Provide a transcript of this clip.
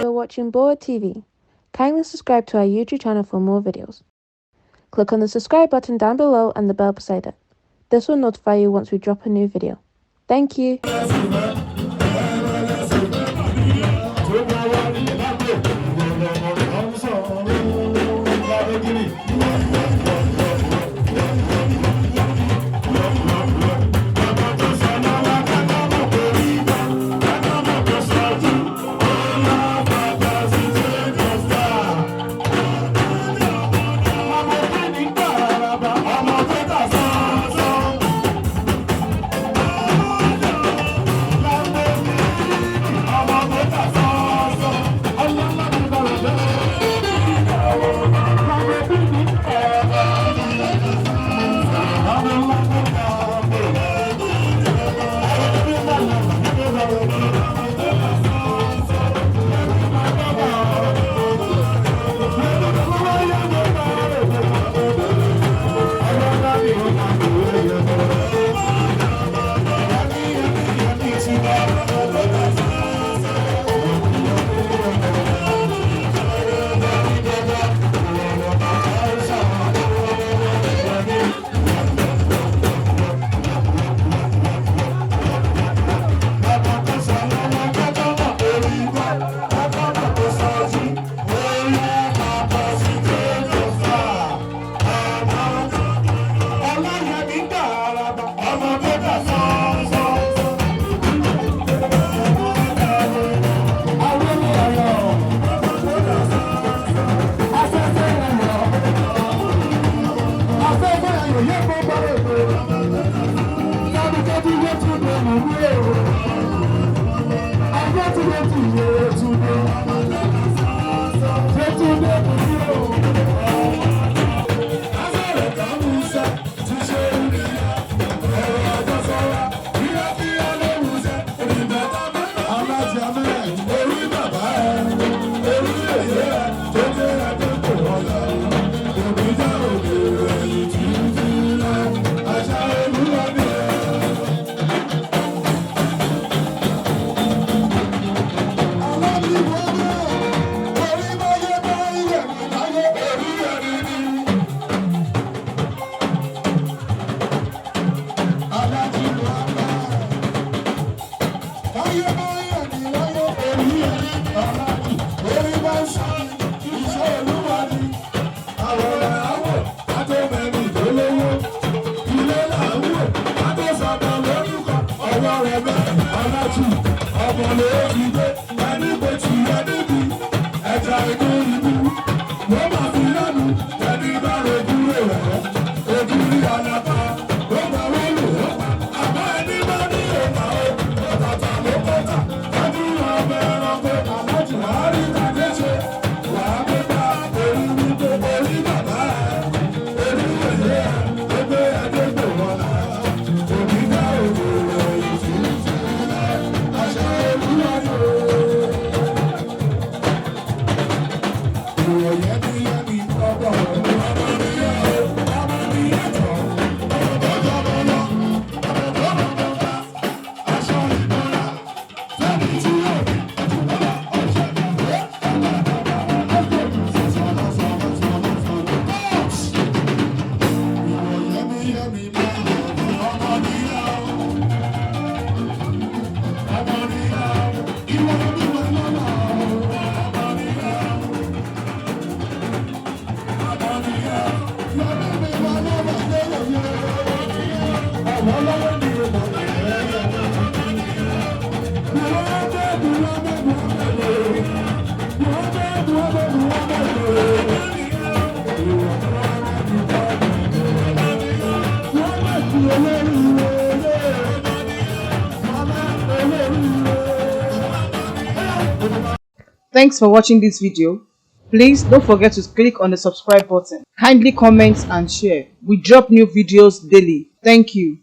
You're watching GboahTv. Kindly subscribe to our YouTube channel for more videos. Click on the subscribe button down below and the bell beside it. This will notify you once we drop a new video. Thank you. Yemi, Yemi, Thanks for watching this video. Please don't forget to click on the subscribe button. Kindly comment and share. We drop new videos daily. Thank you.